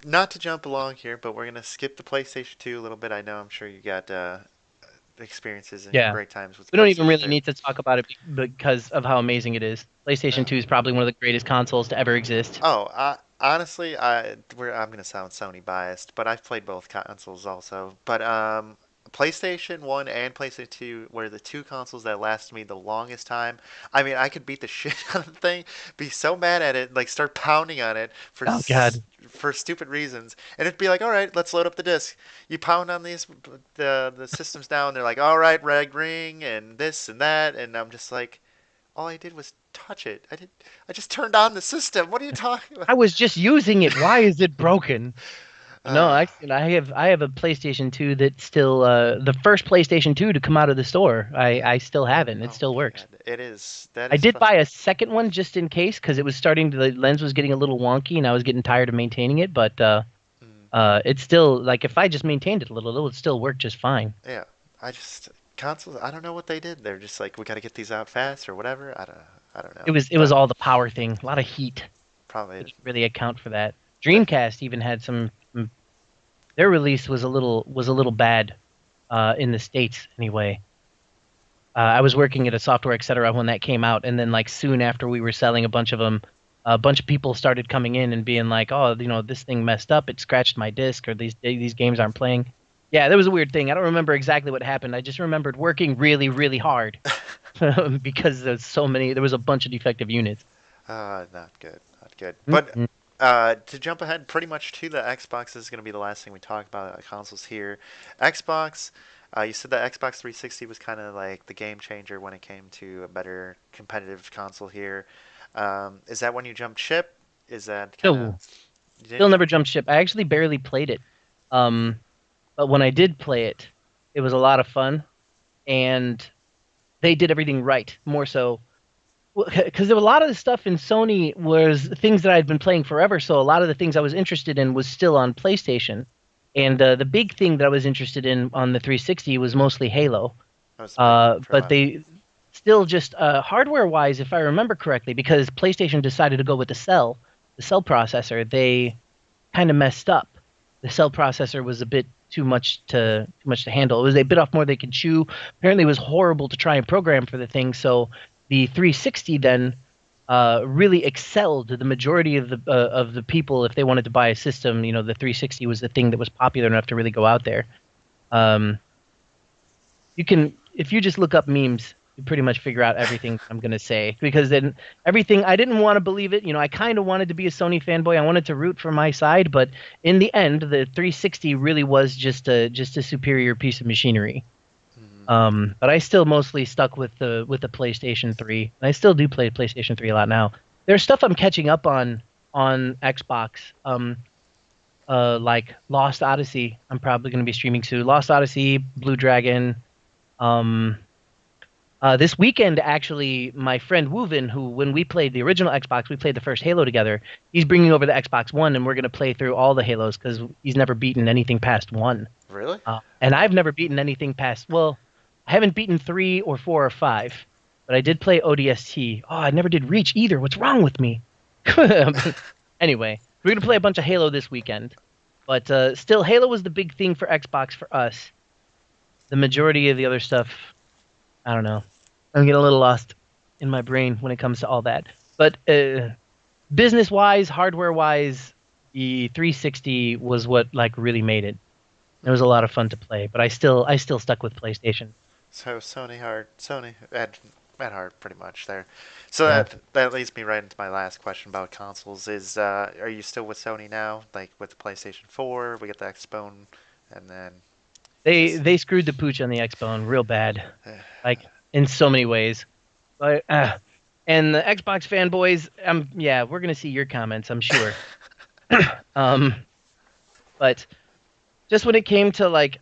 not to jump along here, but we're gonna skip the PlayStation 2 a little bit. I know I'm sure you got experiences and Yeah. great times with We don't even PlayStation really 2. need to talk about it because of how amazing it is. PlayStation Uh, 2 is probably one of the greatest consoles to ever exist. honestly, I'm gonna sound Sony biased, but I've played both consoles also. But PlayStation 1 and PlayStation 2 were the two consoles that lasted me the longest time. I mean, I could beat the shit out of the thing, be so mad at it, like start pounding on it Oh God. for stupid reasons, and it'd be like, all right, let's load up the disc. You pound on the systems now, and they're like, all right, reg ring and this and that, and I'm just like, all I did was touch it. I just turned on the system. What are you talking about? I was just using it. Why is it broken? No, Uh, actually, I have a PlayStation 2 that's still the first PlayStation 2 to come out of the store. I still have it, and it oh still my works. God, it is that I is did fun. buy a second one just in case because it was starting to the lens was getting a little wonky and I was getting tired of maintaining it, but Mm, it's still like if I just maintained it a little, it would still work just fine. yeah, I just consoles. I don't know what they did. They're just like we got to get these out fast or whatever. I don't know, It was but all the power thing, a lot of heat. probably Didn't really account for that. that. Dreamcast even had their release was a little bad in the States anyway. I was working at a software, etc. when that came out, and then like soon after we were selling a bunch of them, a bunch of people started coming in and being like, "Oh, this thing messed up. It scratched my disc, or these games aren't playing." Yeah, there was a weird thing. I don't remember exactly what happened. I just remembered working really, really hard because there's so many. There was a bunch of defective units. Not good, not good. But Mm-mm. to jump ahead, pretty much to the Xbox, this is going to be the last thing we talk about consoles here. Xbox, you said that Xbox 360 was kind of like the game changer when it came to a better competitive console here. Is that when you jumped ship? Is that kind of Still, you still didn't never jump? jumped ship. I actually barely played it. Um, but when I did play it, it was a lot of fun, and they did everything right. More so because there were a lot of the stuff in Sony was things that I'd been playing forever. So a lot of the things I was interested in was still on PlayStation, and the big thing that I was interested in on the 360 was mostly Halo. That was a big one for a But lot of they still just hardware wise, if I remember correctly, because PlayStation decided to go with the cell processor, they kind of messed up. The cell processor was a bit too much to handle. It was they bit off more they could chew. Apparently, it was horrible to try and program for the thing. So the 360 then really excelled the majority of the people if they wanted to buy a system. The 360 was the thing that was popular enough to really go out there. Um, you can if you just look up memes, you pretty much figure out everything I'm gonna say because then everything I didn't want to believe it. I kind of wanted to be a Sony fanboy. I wanted to root for my side, but in the end, the 360 really was just a superior piece of machinery. mm, But I still mostly stuck with the PlayStation 3. And I still do play PlayStation 3 a lot now. There's stuff I'm catching up on Xbox. Like Lost Odyssey. I'm probably going to be streaming soon. Lost Odyssey, Blue Dragon. Um, this weekend, actually, my friend Woovin, who when we played the original Xbox, we played the first Halo together. He's bringing over the Xbox One, and we're going to play through all the Halos because he's never beaten anything past one. really? And I've never beaten anything past. Well, I haven't beaten three or four or five, but I did play ODST. Oh, I never did Reach either. What's wrong with me? Anyway, we're gonna play a bunch of Halo this weekend, but still, Halo was the big thing for Xbox for us. The majority of the other stuff, I don't know. I'm getting a little lost in my brain when it comes to all that. But business wise, hardware wise, the 360 was what like really made it. It was a lot of fun to play, but I still stuck with PlayStation. So Sony at heart, pretty much there. So Yeah. that leads me right into my last question about consoles. Is are you still with Sony now? Like with the PlayStation 4, we got the Xbone, and then They just they screwed the pooch on the Xbone real bad, like in so many ways. But and the Xbox fanboys, yeah, we're gonna see your comments, I'm sure. Um, but just when it came to like,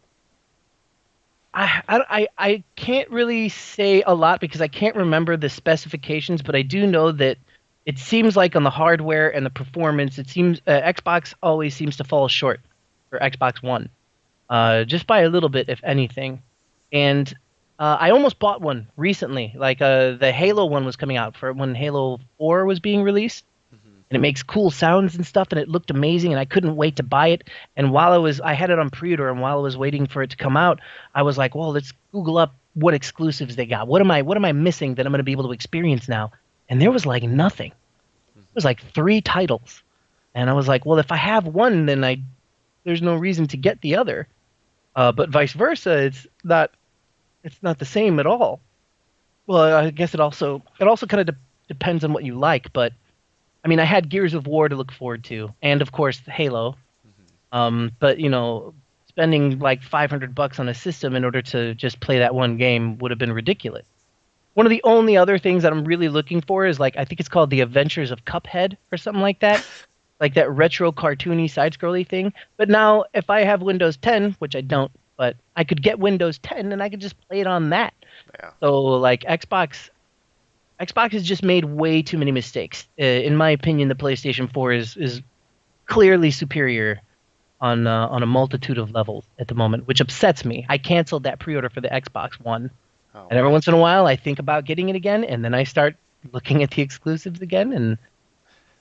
I can't really say a lot because I can't remember the specifications, but I do know that it seems like on the hardware and the performance, it seems Xbox always seems to fall short for Xbox One, just by a little bit, if anything. And I almost bought one recently. Like the Halo one was coming out for when Halo 4 was being released. and it makes cool sounds and stuff, and it looked amazing, and I couldn't wait to buy it. And I had it on pre-order, and while I was waiting for it to come out, I was like, well, let's Google up what exclusives they got. What am I missing that I'm going to be able to experience now? And there was like nothing. It was like three titles. And I was like, well, if I have one, then there's no reason to get the other. But vice versa, it's not the same at all. Well, I guess it also kind of depends on what you like, but I mean, I had Gears of War to look forward to, and of course Halo. But spending like $500 on a system in order to just play that one game would have been ridiculous. One of the only other things that I'm really looking for is like I think it's called The Adventures of Cuphead or something like that. Like that retro cartoony side-scrolly thing. But now if I have Windows 10, which I don't, but I could get Windows 10 and I could just play it on that. Yeah. So like Xbox has just made way too many mistakes. In my opinion, the PlayStation 4 is clearly superior on a multitude of levels at the moment, which upsets me. I canceled that pre-order for the Xbox One, Oh and every man. once in a while I think about getting it again, and then I start looking at the exclusives again, and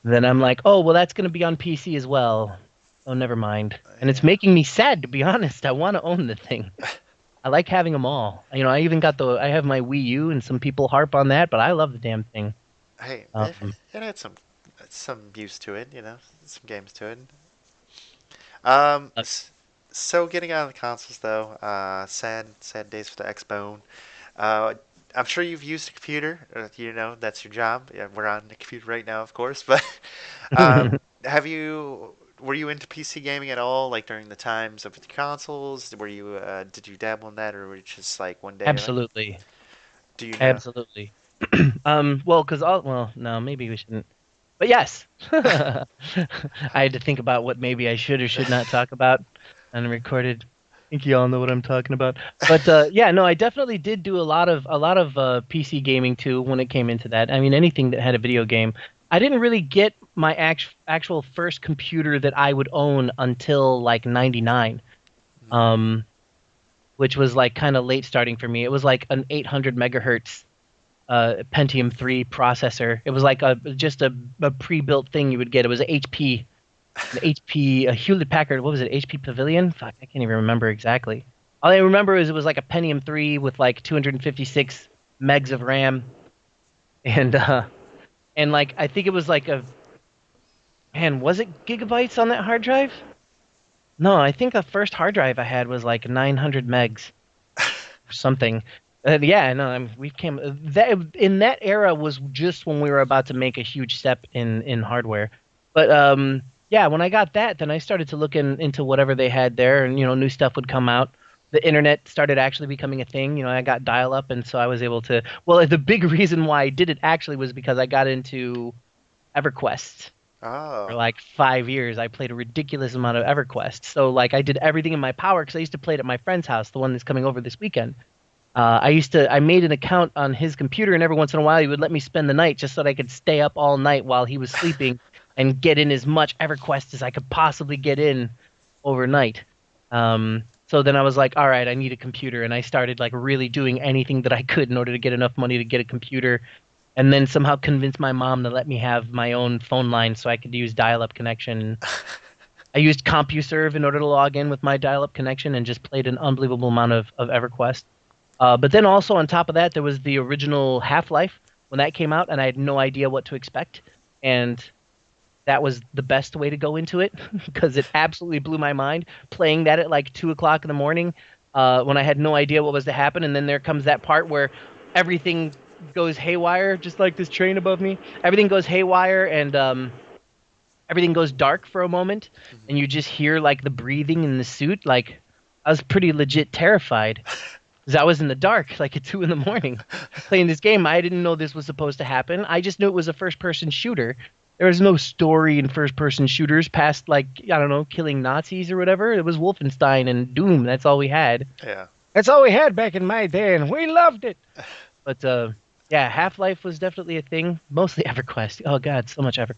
then I'm like, oh well, that's going to be on PC as well. Oh, never mind. And it's Yeah. making me sad, to be honest. I want to own the thing. I like having them all. I have my Wii U, and some people harp on that, but I love the damn thing. Hey, Um, it had some use to it, some games to it. Um, uh, s- so getting on the consoles though, sad days for the Xbone. Uh, I'm sure you've used a computer. That's your job. Yeah, we're on the computer right now, of course. But have you? Were you into PC gaming at all? Like during the times of the consoles? Did you dabble in that, or were you just like one day you're like, Absolutely, do you know? absolutely. Well, no, maybe we shouldn't. But yes, I had to think about what maybe I should or should not talk about and recorded. I think you all know what I'm talking about. But yeah, no, I definitely did do a lot of PC gaming too when it came into that. I mean, anything that had a video game. I didn't really get my actual first computer that I would own until like '99. Um, which was like kind of late starting for me. It was like an 800 megahertz Pentium 3 processor. It was like a pre-built thing you would get. It was a Hewlett Packard. What was it? HP Pavilion? Fuck, I can't even remember exactly. All I remember is it was like a Pentium 3 with like 256 megs of RAM, and like I think it was like a man. Was it gigabytes on that hard drive? No, I think the first hard drive I had was like 900 megs or something. Yeah, no, we came that in that era was just when we were about to make a huge step in hardware. But yeah, when I got that, then I started to look into whatever they had there, and new stuff would come out. The internet started actually becoming a thing. I got dial up, and so I was able to. Well, the big reason why I did it actually was because I got into EverQuest. For Oh, like 5 years, I played a ridiculous amount of EverQuest. So like I did everything in my power because I used to play it at my friend's house, the one that's coming over this weekend. I made an account on his computer, and every once in a while, he would let me spend the night just so that I could stay up all night while he was sleeping and get in as much EverQuest as I could possibly get in overnight. So then I was like, all right, I need a computer, and I started like really doing anything that I could in order to get enough money to get a computer, and then somehow convinced my mom to let me have my own phone line so I could use dial-up connection. I used CompuServe in order to log in with my dial-up connection and just played an unbelievable amount of EverQuest. But then also on top of that, there was the original Half-Life when that came out, and I had no idea what to expect. And that was the best way to go into it because it absolutely blew my mind. Playing that at like 2 o'clock in the morning when I had no idea what was to happen, and then there comes that part where everything goes haywire, just like this train above me. Everything goes haywire, and everything goes dark for a moment, and you just hear like the breathing in the suit. Like I was pretty legit terrified. Because I was in the dark, like at 2 in the morning, playing this game. I didn't know this was supposed to happen. I just knew it was a first-person shooter. There was no story in first-person shooters past, like, I don't know, killing Nazis or whatever. It was Wolfenstein and Doom. That's all we had. yeah. That's all we had back in my day, and we loved it. But yeah, Half-Life was definitely a thing. Mostly EverQuest. Oh God, so much EverQuest.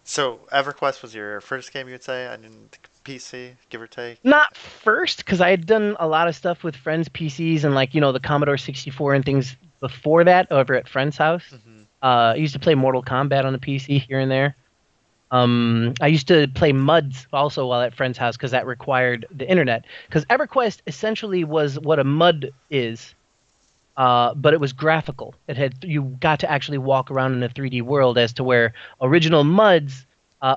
So EverQuest was your first game, you would say, on the PC, give or take? Not first, because I had done a lot of stuff with friends' PCs and like the Commodore 64 and things before that over at friends' house. Hmm. I used to play Mortal Kombat on the PC here and there. I used to play MUDs also while at friend's house because that required the internet. Because EverQuest essentially was what a MUD is, but it was graphical. It had you got to actually walk around in a 3D world, as to where original MUDs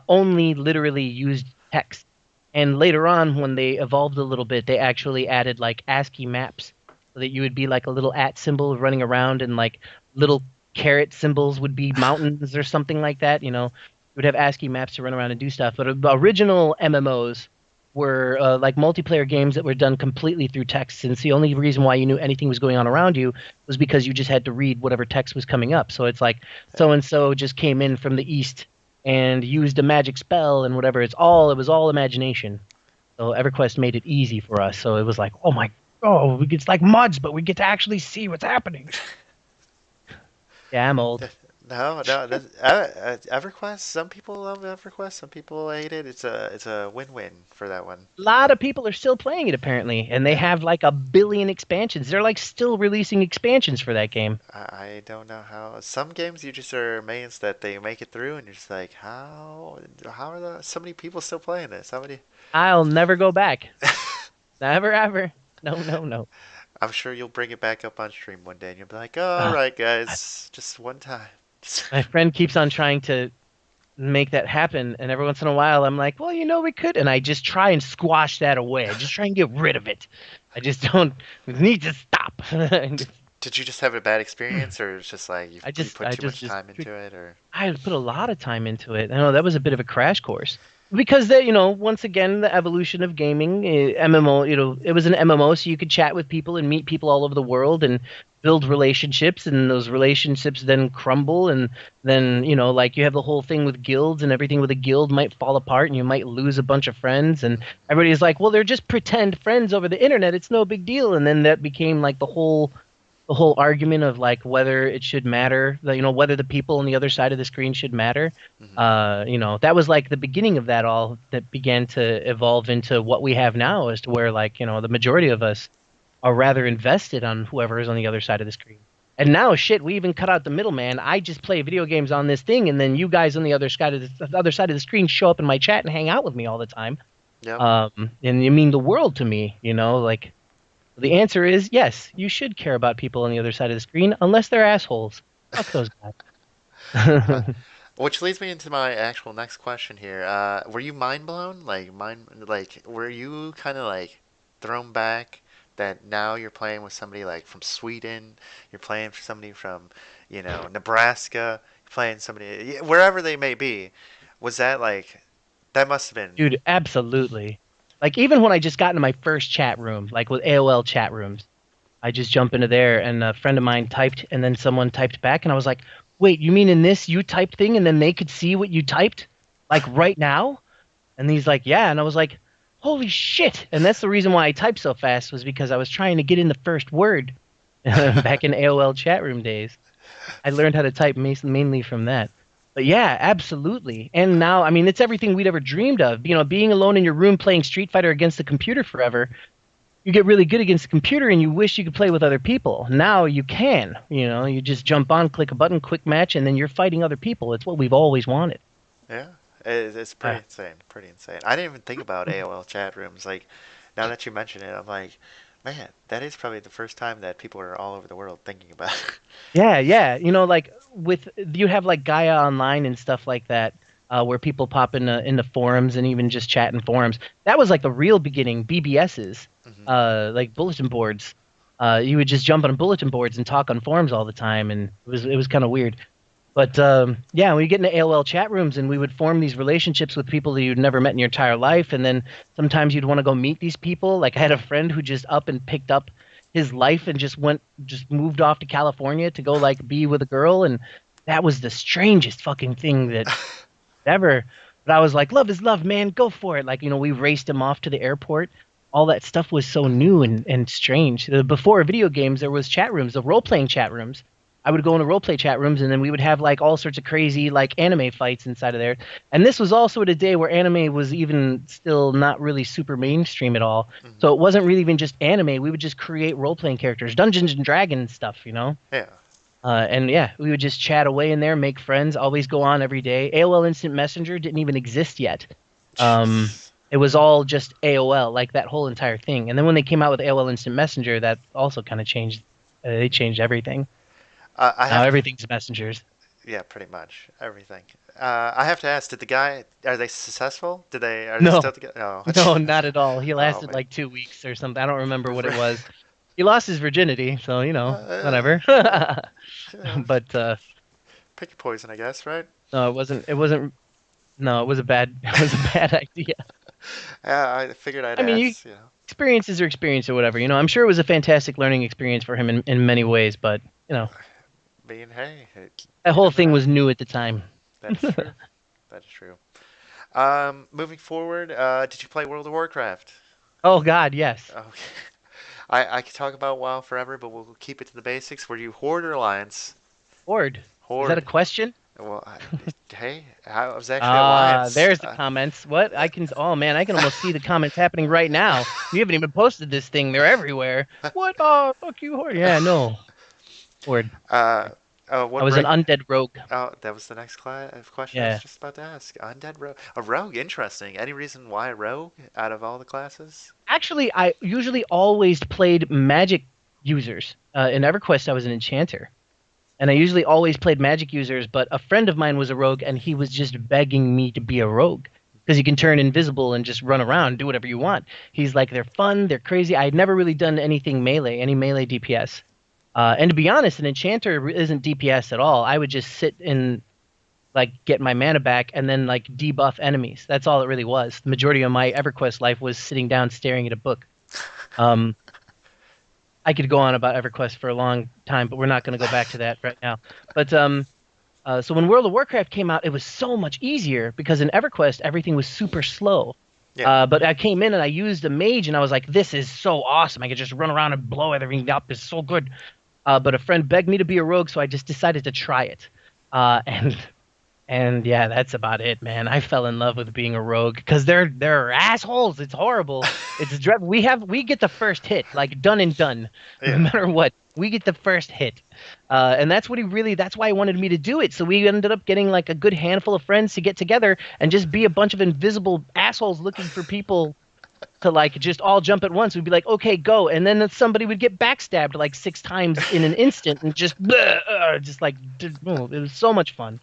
only literally used text. And later on, when they evolved a little bit, they actually added like ASCII maps so that you would be like a little at symbol running around, and like little caret symbols would be mountains or something like that. You would have ASCII maps to run around and do stuff. But original MMOs were like multiplayer games that were done completely through text. Since the only reason why you knew anything was going on around you was because you just had to read whatever text was coming up. So it's like so and so just came in from the east and used a magic spell and whatever. It was all imagination. So EverQuest made it easy for us. So it was like, it's like MUDs, but we get to actually see what's happening. Yeah, I'm old. No. EverQuest. Some people love EverQuest. Some people hate it. It's a win-win for that one. A lot of people are still playing it apparently, and they Yeah. have like a billion expansions. They're like still releasing expansions for that game. I don't know how. Some games you just are amazed that they make it through, and you're just like, how are so many people still playing this? How many? I'll never go back. Never ever. No, no, no. I'm sure you'll bring it back up on stream one day, and you'll be like, all Uh, right, guys, just one time. my friend keeps on trying to make that happen, and every once in a while I'm like, well, we could, and I just try and squash that away. I just try and get rid of it. I just don't it needs to stop. Did you just have a bad experience, or it's just like you put I too much just time into it, or? I put a lot of time into it. I know that was a bit of a crash course because once again, the evolution of gaming, MMO, it was an MMO, so you could chat with people and meet people all over the world and build relationships, and those relationships then crumble, and then, like you have the whole thing with guilds, and everything with a guild might fall apart, and you might lose a bunch of friends, and everybody's like, well, they're just pretend friends over the internet. It's no big deal. And then that became like the whole argument of like whether it should matter, whether the people on the other side of the screen should matter. Mhm. That was like the beginning of that all that began to evolve into what we have now, as to where like, the majority of us are rather invested on whoever is on the other side of the screen. And now, shit, we even cut out the middleman. I just play video games on this thing, and then you guys on the other side of the screen show up in my chat and hang out with me all the time. Yep. And you mean the world to me, like the answer is yes, you should care about people on the other side of the screen, unless they're assholes. Fuck those Uh, guys. which leads me into my actual next question here. Were you mind blown? Were you kind of like thrown back that now you're playing with somebody like from Sweden, you're playing for somebody from, Nebraska, you're playing somebody wherever they may be. Was that like that must have been? Dude, absolutely. Like even when I just got into my first chat room, like with AOL chat rooms, I just jump into there and a friend of mine typed and then someone typed back and I was like, "Wait, you mean in this you typed thing and then they could see what you typed? Like right now?" And he's like, "Yeah." And I was like, "Holy shit." And that's the reason why I typed so fast, was because I was trying to get in the first word back in AOL chat room days. I learned how to type mainly from that. But yeah, absolutely. And now, I mean, it's everything we'd ever dreamed of. Being alone in your room playing Street Fighter against the computer forever. You get really good against the computer and you wish you could play with other people. Now you can. You just jump on, click a button, quick match, and then you're fighting other people. It's what we've always wanted. Yeah, it's pretty Uh, insane. Pretty insane. I didn't even think about AOL chat rooms. Like, now that you mention it, I'm like, man, that is probably the first time that people are all over the world thinking about it. yeah, yeah. Like with you have like Gaia Online and stuff like that, where people pop into forums and even just chat in forums. That was like the real beginning. BBSs, Hmm. like bulletin boards. You would just jump on bulletin boards and talk on forums all the time, and it was kind of weird. But yeah, we get into AOL chat rooms and we would form these relationships with people that you'd never met in your entire life. And then sometimes you'd want to go meet these people. Like I had a friend who just up and picked up his life and just moved off to California to go like be with a girl. And that was the strangest fucking thing that ever. But I was like, love is love, man. Go for it. Like, we raced him off to the airport. All that stuff was so new and strange. Before video games, there was chat rooms, the role-playing chat rooms. I would go into roleplay chat rooms, and then we would have like all sorts of crazy like anime fights inside of there. And this was also at a day where anime was even still not really super mainstream at all. Hmm. So it wasn't really even just anime. We would just create role-playing characters, Dungeons and Dragons stuff. Yeah. And yeah, we would just chat away in there, make friends, always go on every day. AOL Instant Messenger didn't even exist yet. Jeez. It was all just AOL, like that whole entire thing. And then when they came out with AOL Instant Messenger, that also kind of changed. They changed everything. I Now have to. everything's messengers. Yeah, pretty much everything. I have to ask, did the guy, are they successful? Are they No, still together? No. no, not at all. He Oh lasted man. like 2 weeks or something. I don't remember what it was. He lost his virginity, so whatever. Yeah, yeah. But Pick your poison, I guess, right? no, it wasn't. It wasn't. No, it was a bad. It was a bad idea. Yeah, I figured I'd I mean, ask. experiences are experience or whatever. I'm sure it was a fantastic learning experience for him in many ways, but Being hey, that you whole never thing know. was new at the time. That is true. That is true. Moving forward, did you play World of Warcraft? Oh God, yes. Okay. I could talk about WoW forever, but we'll keep it to the basics. Were you Horde or Alliance? Horde. Is that a Horde. question? Well, hey, I was actually Alliance. There's the comments. What? Oh man, I can almost see the comments happening right now. You haven't even posted this thing. They're everywhere. What? Oh, fuck you, Horde. Yeah, no. Horde. uh, I what was an rank? undead rogue. Oh, that was the next question I was Yeah. just about to ask. Undead rogue. A rogue, interesting. Any reason why rogue out of all the classes? Actually, I usually always played magic users. In EverQuest, I was an enchanter. And I usually always played magic users, but a friend of mine was a rogue, and he was just begging me to be a rogue because you can turn invisible and just run around, do whatever you want. He's like, they're fun, they're crazy. I had never really done anything melee, any melee DPS. And to be honest, an enchanter isn't DPS at all. I would just sit and like get my mana back and then like debuff enemies. That's all it really was. The majority of my EverQuest life was sitting down staring at a book. Um, I could go on about EverQuest for a long time, but we're not going to go back to that right now. But so when World of Warcraft came out, it was so much easier because in EverQuest everything was super slow. Yeah. But I came in and I used a mage, and I was like, "This is so awesome! I could just run around and blow everything up. It's so good." But a friend begged me to be a rogue, so I just decided to try it. And yeah, that's about it, man. I fell in love with being a rogue because they're assholes. It's horrible. It's dreadful. We get the first hit, like done and done, no Yeah. matter what. We get the first hit, and that's why he wanted me to do it. So we ended up getting like a good handful of friends to get together and just be a bunch of invisible assholes looking for people to like just all jump at once. We'd be like, okay, go, and then somebody would get backstabbed like 6 times in an instant, and just like it was so much fun.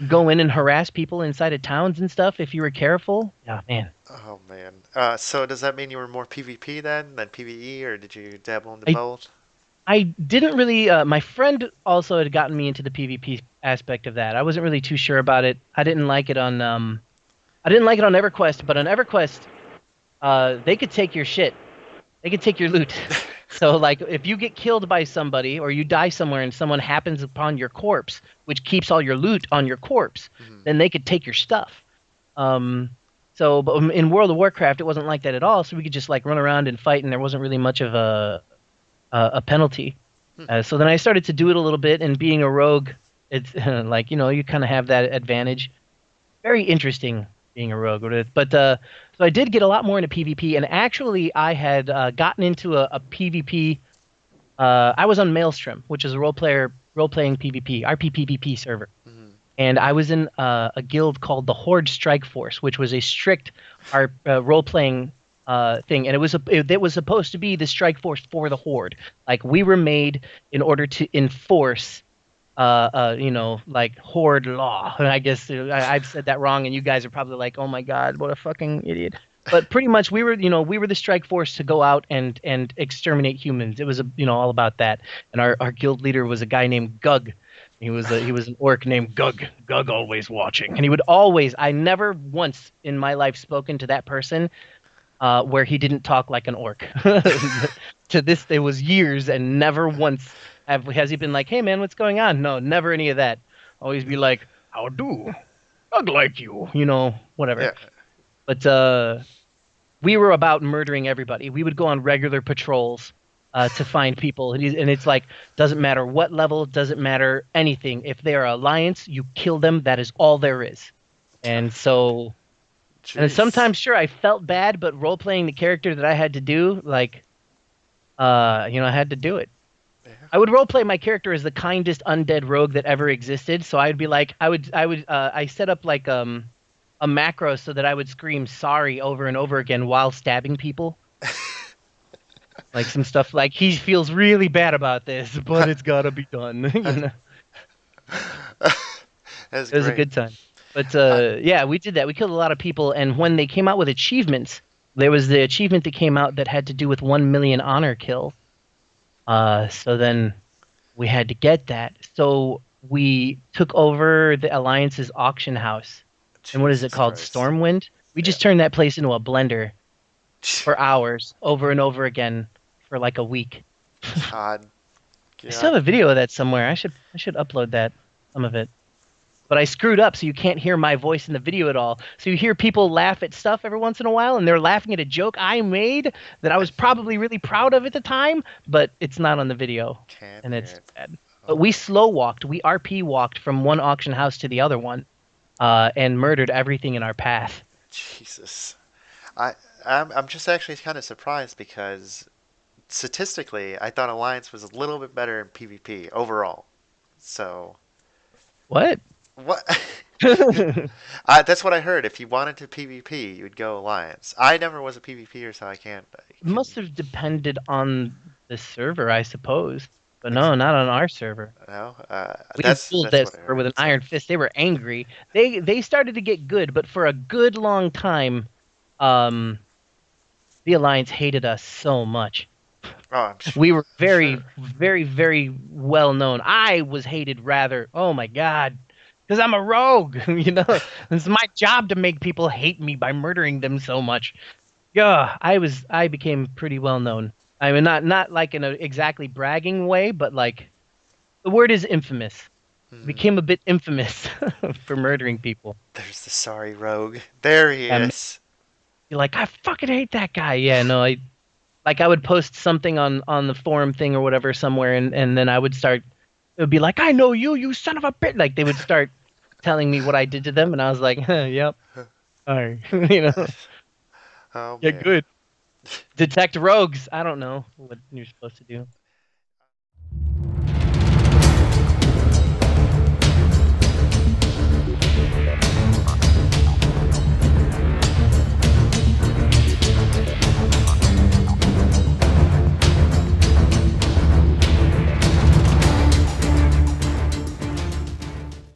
Go in and harass people inside of towns and stuff if you were careful. Yeah, man. Oh man. So does that mean you were more PvP then than PvE, or did you dabble into I both? I didn't really. My friend also had gotten me into the PvP aspect of that. I wasn't really too sure about it. I didn't like it on. I didn't like it on EverQuest, but on EverQuest, they could take your shit. They could take your loot. So, like, if you get killed by somebody or you die somewhere and someone happens upon your corpse, which keeps all your loot on your corpse, Hmm. then they could take your stuff. Um, but in World of Warcraft, it wasn't like that at all. So we could just like run around and fight, and there wasn't really much of a penalty. Hmm. So then I started to do it a little bit, and being a rogue, it's like you kind of have that advantage. Very interesting being a rogue, but so I did get a lot more into PvP, and actually I had gotten into a PvP. I was on Maelstrom, which is a role playing PvP RP server, Hmm. and I was in a guild called the Horde Strike Force, which was a strict role playing thing, and it was supposed to be the strike force for the Horde. Like we were made in order to enforce like horde law. I guess I've said that wrong, and you guys are probably like, "Oh my God, what a fucking idiot!" But pretty much, we were the strike force to go out and exterminate humans. It was all about that. And our guild leader was a guy named Gug. He was an orc named Gug. Gug always watching, and he would always. I never once in my life spoken to that person where he didn't talk like an orc. To this, it was years, and never once has he been like, "Hey man, what's going on?" No, never any of that. Always be like, "How do? Ugh like you," whatever. Yeah. But we were about murdering everybody. We would go on regular patrols to find people, and it's like doesn't matter what level, doesn't matter anything. If they are alliance, you kill them. That is all there is. And so, and Jeez. sometimes, sure, I felt bad, but role playing the character that I had to do, like, I had to do it. I would roleplay my character as the kindest undead rogue that ever existed. So I'd be like, I set up like a macro so that I would scream sorry over and over again while stabbing people. Like some stuff like he feels really bad about this, but it's gotta be done. That's It was a great. good time. But Uh, yeah, we did that. We killed a lot of people, and when they came out with achievements, there was the achievement that came out that had to do with 1 million honor kills. So then we had to get that. So we took over the Alliance's auction house. And what is it Jesus called? Christ. Stormwind? We Yeah. just turned that place into a blender for hours, over and over again, for like a week. God. I still God. have a video of that somewhere. I should upload that, some of it. But I screwed up, so you can't hear my voice in the video at all. So you hear people laugh at stuff every once in a while, and they're laughing at a joke I made that I was probably really proud of at the time, but it's not on the video, Can't and hear it's it. bad. But Oh, we slow walked, we RP walked from one auction house to the other one, and murdered everything in our path. Jesus. I I'm just actually kind of surprised because statistically, I thought Alliance was a little bit better in PvP overall. So, What? what? That's what I heard. If you wanted to PvP, you would go Alliance. I never was a PvPer, so I can't It can must have depended on the server, I suppose. But ex no, not on our server. no. We ruled That's that what I server with heard. an So, iron fist. They were angry. They started to get good, but for a good long time, um, the Alliance hated us so much. oh, We were I'm very, sure. very, very well known. I was hated rather. Oh my God. Because I'm a rogue, It's my job to make people hate me by murdering them so much. Yeah, I became pretty well known. I mean, not like in a exactly bragging way, but like the word is infamous. Hmm. Became a bit infamous for murdering people. There's the sorry rogue. There he Um, is. you're like, I fucking hate that guy. Yeah, no, I would post something on the forum thing or whatever somewhere, and then I would start. It would be like, I know you, you son of a bitch. Like they would start telling me what I did to them, and I was like, yep, all right, Oh yeah, man. good. Detect rogues. I don't know what you're supposed to do.